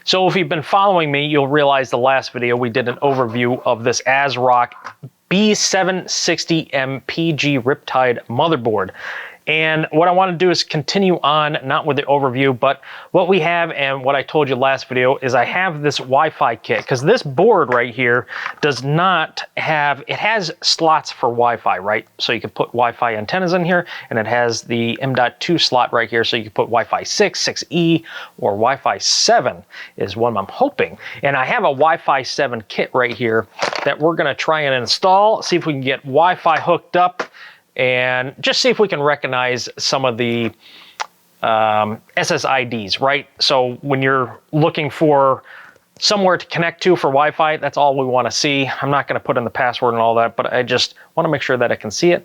So if you've been following me, you'll realize the last video we did an overview of this ASRock B760 MPG Riptide motherboard. And what I want to do is continue on, not with the overview, but what we have and what I told you last video is I have this Wi-Fi kit, because this board right here does not have, it has slots for Wi-Fi, right? So you can put Wi-Fi antennas in here, and it has the M.2 slot right here, so you can put Wi-Fi 6, 6E, or Wi-Fi 7 is what I'm hoping. And I have a Wi-Fi 7 kit right here that we're going to try and install, see if we can get Wi-Fi hooked up, and just see if we can recognize some of the SSIDs, right? So when you're looking for somewhere to connect to for Wi-Fi, that's all we want to see. I'm not going to put in the password and all that, but I just want to make sure that I can see it.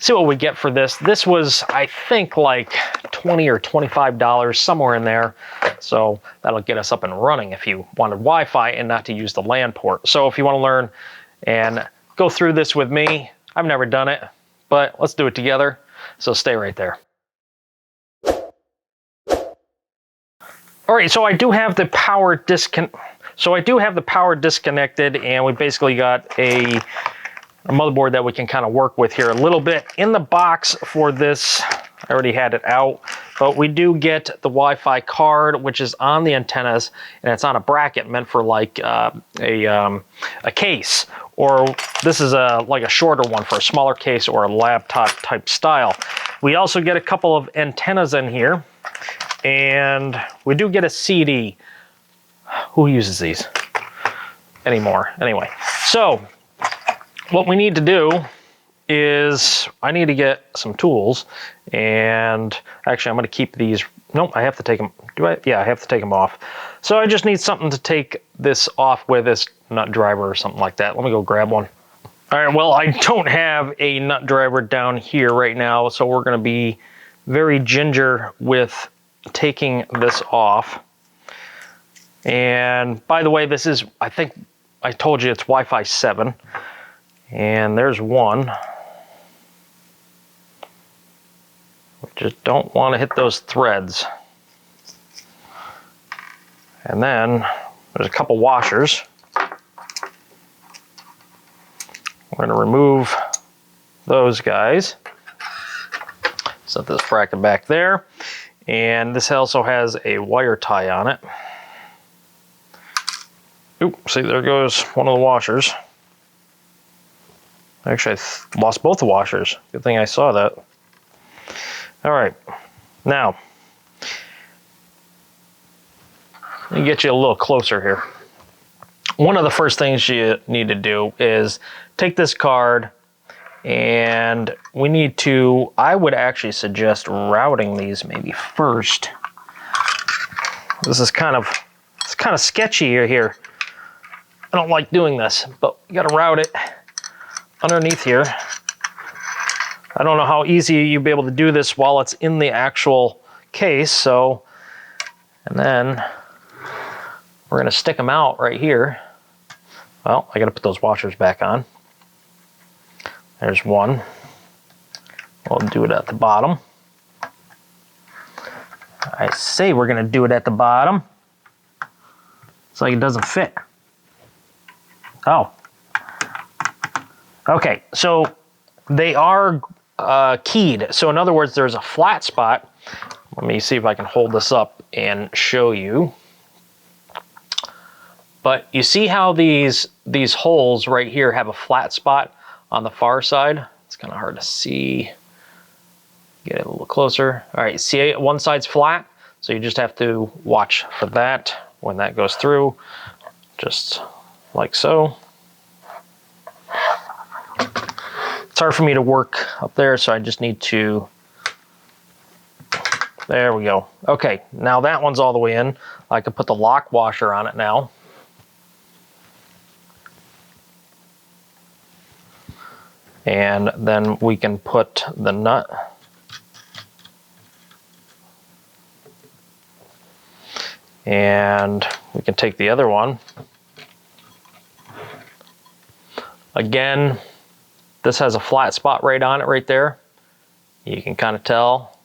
See what we get for this. This was, I think, like $20 or $25, somewhere in there. So that'll get us up and running if you wanted Wi-Fi and not to use the LAN port. So if you want to learn and go through this with me, I've never done it, but let's do it together. So stay right there. All right, so I do have the power disconnected, and we basically got a motherboard that we can kind of work with here a little bit. In the box for this, I already had it out, but we do get the Wi-Fi card, which is on the antennas, and it's on a bracket meant for like a case, or this is like a shorter one for a smaller case or a laptop type style. We also get a couple of antennas in here, and we do get a CD. Who uses these anymore? Anyway, so what we need to do is I need to get some tools, and actually I'm going to keep these. Nope, I have to take them. Do I? Yeah, I have to take them off. So I just need something to take this off with, this nut driver or something like that. Let me go grab one. All right, well, I don't have a nut driver down here right now, so we're going to be very ginger with taking this off. And by the way, this is, I think I told you it's Wi-Fi 7. And there's one. We just don't want to hit those threads. And then there's a couple washers. We're going to remove those guys. Set this bracket back there. And this also has a wire tie on it. Oop, see, there goes one of the washers. Actually, I lost both the washers. Good thing I saw that. All right, now, let me get you a little closer here. One of the first things you need to do is take this card, and we need to, I would actually suggest routing these maybe first. This is kind of, it's kind of sketchy here. I don't like doing this, but you gotta route it underneath here. I don't know how easy you'll be able to do this while it's in the actual case, so, and then we're gonna stick them out right here. Well, I gotta put those washers back on. There's one. We'll do it at the bottom. I say we're gonna do it at the bottom. It's like it doesn't fit. Oh. Okay, so they are keyed. So in other words, there's a flat spot. Let me see if I can hold this up and show you. But you see how these holes right here have a flat spot on the far side? It's kind of hard to see. Get it a little closer. All right, see one side's flat, so you just have to watch for that when that goes through, just like so. It's hard for me to work up there, so I just need to, there we go. Okay, now that one's all the way in. I can put the lock washer on it now. And then we can put the nut. And we can take the other one. Again, this has a flat spot right on it right there. You can kind of tell.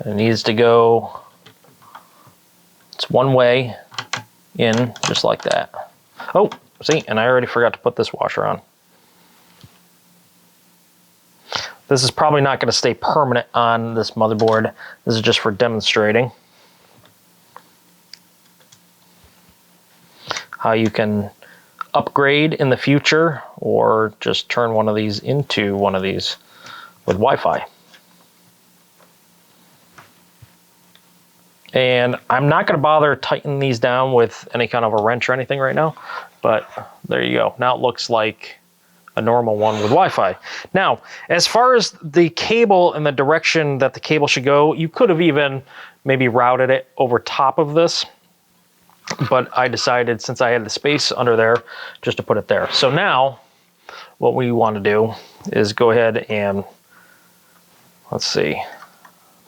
It needs to go, it's one way in, just like that. Oh, see, and I already forgot to put this washer on. This is probably not going to stay permanent on this motherboard. This is just for demonstrating how you can upgrade in the future or just turn one of these into one of these with Wi-Fi. And I'm not going to bother tightening these down with any kind of a wrench or anything right now, but there you go. Now it looks like a normal one with Wi-Fi. Now, as far as the cable and the direction that the cable should go, you could have even maybe routed it over top of this, but I decided, since I had the space under there, just to put it there. So now what we want to do is go ahead and, let's see, I'm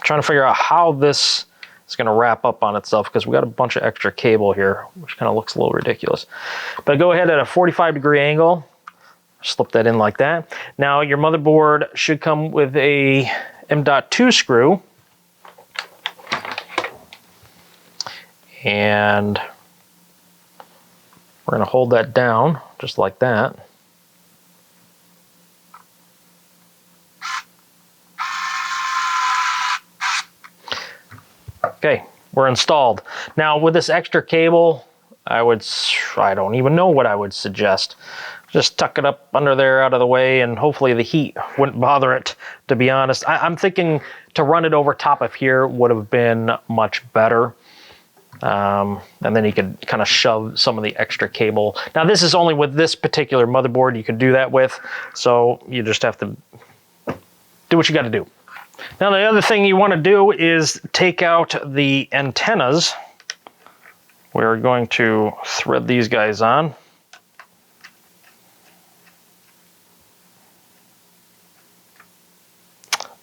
trying to figure out how this is going to wrap up on itself, because we got a bunch of extra cable here, which kind of looks a little ridiculous. But go ahead at a 45-degree angle, slip that in like that. Now your motherboard should come with a M.2 screw, and we're going to hold that down just like that. Okay, we're installed. Now with this extra cable, I don't even know what I would suggest. Just tuck it up under there out of the way, and hopefully the heat wouldn't bother it, to be honest. I'm thinking to run it over top of here would have been much better. And then you could kind of shove some of the extra cable. Now this is only with this particular motherboard you can do that with, so you just have to do what you got to do. Now the other thing you want to do is take out the antennas. We're going to thread these guys on.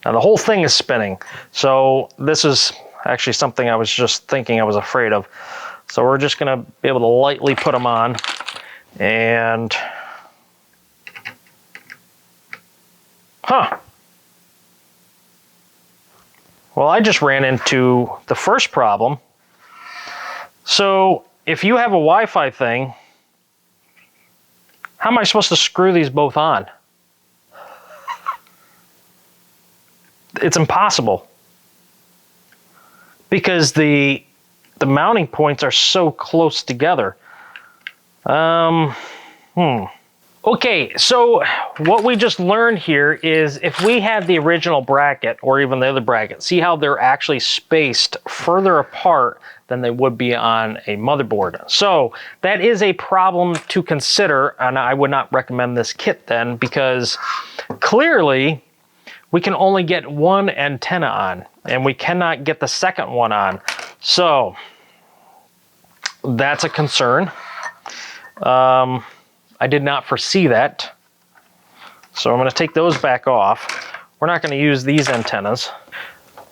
Now the whole thing is spinning, so this is actually something I was just thinking I was afraid of. So we're just going to be able to lightly put them on, and well, I just ran into the first problem. So if you have a Wi-Fi thing, how am I supposed to screw these both on? It's impossible, because the mounting points are so close together. Okay, so what we just learned here is if we had the original bracket, or even the other bracket, see how they're actually spaced further apart than they would be on a motherboard. So that is a problem to consider, and I would not recommend this kit then, because clearly we can only get one antenna on, and we cannot get the second one on. So that's a concern. I did not foresee that. So I'm going to take those back off. We're not going to use these antennas.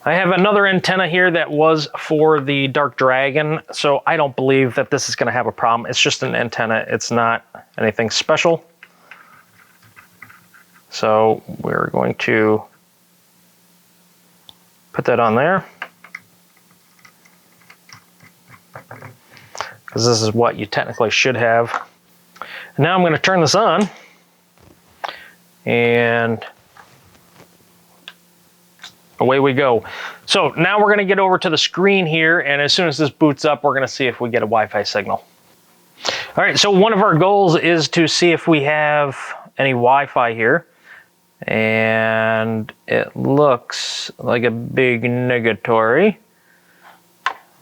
I have another antenna here that was for the Dark Dragon, so I don't believe that this is going to have a problem. It's just an antenna. It's not anything special. So we're going to put that on there, because this is what you technically should have. And now I'm going to turn this on, and away we go. So now we're going to get over to the screen here, and as soon as this boots up, we're going to see if we get a Wi-Fi signal. All right, so one of our goals is to see if we have any Wi-Fi here. And it looks like a big negatory.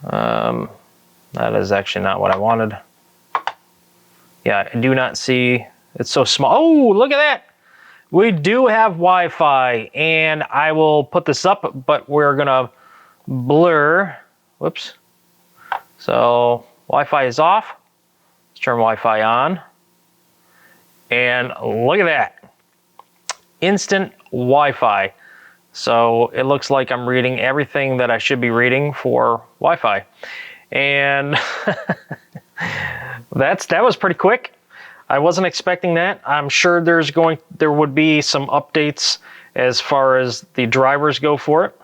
That is actually not what I wanted. Yeah, I do not see, it's so small. Oh, look at that. We do have Wi-Fi, and I will put this up, but we're gonna blur. Whoops. So Wi-Fi is off. Let's turn Wi-Fi on. And look at that. Instant Wi-Fi. So it looks like I'm reading everything that I should be reading for Wi-Fi. And that was pretty quick. I wasn't expecting that. I'm sure there would be some updates as far as the drivers go for it.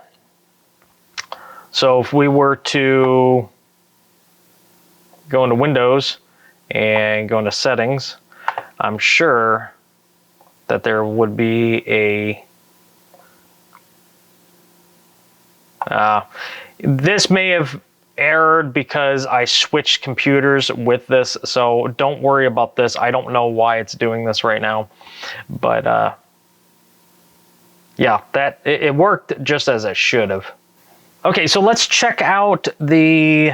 So if we were to go into Windows and go into settings, I'm sure that there would be a this may have errored because I switched computers with this, so don't worry about this. I don't know why it's doing this right now, but yeah, it worked just as it should have. Okay, so let's check out the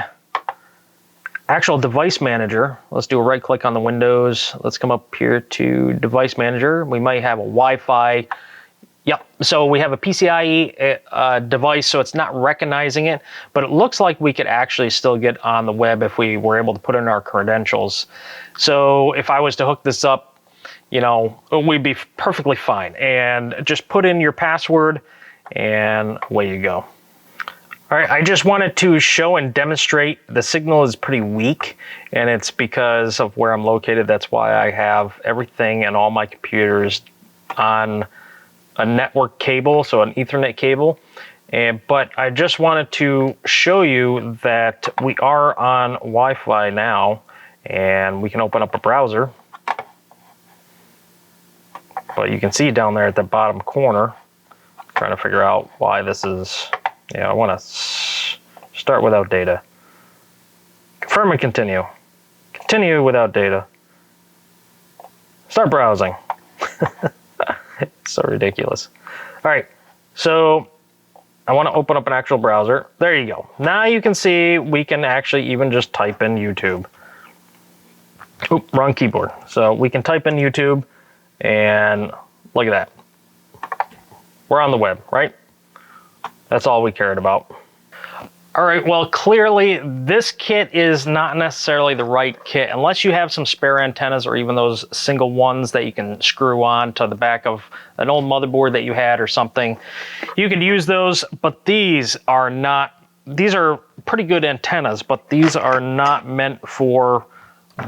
actual device manager. Let's do a right click on the Windows. Let's come up here to device manager. We might have a Wi-Fi. Yep, so we have a PCIe device, so it's not recognizing it, but it looks like we could actually still get on the web if we were able to put in our credentials. So if I was to hook this up, you know, we'd be perfectly fine. And just put in your password and away you go. All right, I just wanted to show and demonstrate the signal is pretty weak, and it's because of where I'm located. That's why I have everything and all my computers on a network cable, so an Ethernet cable. But I just wanted to show you that we are on Wi-Fi now, and we can open up a browser. But you can see down there at the bottom corner, I'm trying to figure out why this is. Yeah, I want to start without data. Confirm and continue. Continue without data. Start browsing. It's so ridiculous. All right, so I want to open up an actual browser. There you go. Now you can see we can actually even just type in YouTube. Oop, wrong keyboard. So we can type in YouTube, and look at that. We're on the web, right? That's all we cared about. All right, well, clearly this kit is not necessarily the right kit unless you have some spare antennas or even those single ones that you can screw on to the back of an old motherboard that you had or something. You could use those, but these are not, these are pretty good antennas, but these are not meant for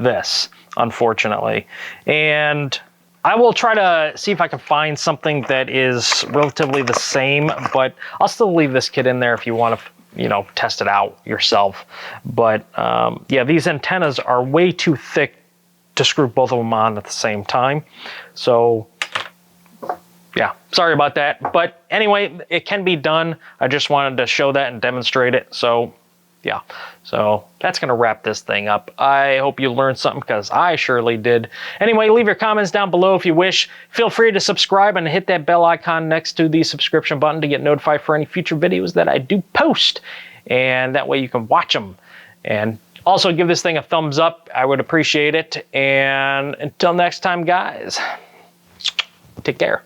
this, unfortunately. And I will try to see if I can find something that is relatively the same, but I'll still leave this kit in there if you want to, you know, test it out yourself. But yeah, these antennas are way too thick to screw both of them on at the same time. So yeah, sorry about that. But anyway, it can be done. I just wanted to show that and demonstrate it. So yeah, so that's going to wrap this thing up. I hope you learned something, because I surely did. Anyway, leave your comments down below if you wish. Feel free to subscribe and hit that bell icon next to the subscription button to get notified for any future videos that I do post. And that way you can watch them. And also give this thing a thumbs up. I would appreciate it. And until next time, guys, take care.